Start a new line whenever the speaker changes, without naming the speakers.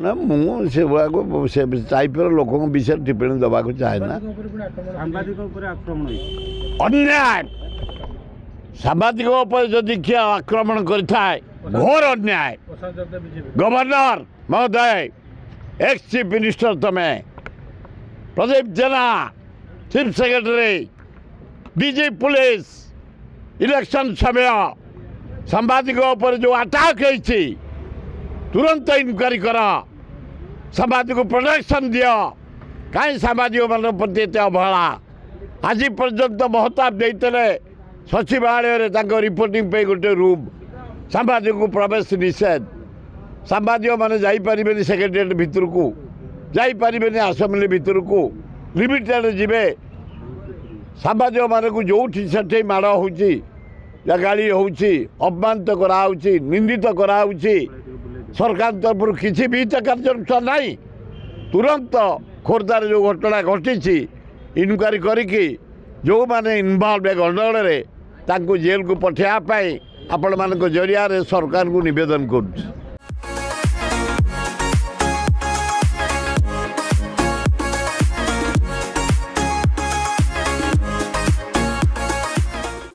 ना मुझे से टाइपर लोक विषय टिप्पणी दबा चाहे ना अन्याय सांबादिक जदि किए आक्रमण करें घोर अन्याय गवर्नर महोदय एक्स चीफ मिनिस्टर तमें Pradeep Jena chief secretary DG police election समय सांबादिक जो अटैक है तुरंत इनक्वारी कर सांबादिक प्रोटेक्शन दियो कहीं सांबादिक मान प्रति एत अवहेला आज पर्यंत महताब देते सचिवालय रिपोर्टिंग पे गोटे रूम सांबादिक को प्रवेश निषेध सांबादिक मैंने जापरें सेक्रेटेरिएट भितर को जापरें आसेम्बली भितर को लिमिटेड जीवे सांबादिक मान को जो से माड़ हो गाड़ी हो अपमानित कराऊँच निंदित कराऊँच सरकार तरफ किसी भी कार्यानुष्ठान नहीं तुरंत खोर्धार जो घटना घटी इनक्वारी करी जो मैंने इनवल्व गंडगोल जेल को पठाइवाई आपण मान जरिया सरकार को निवेदन कर।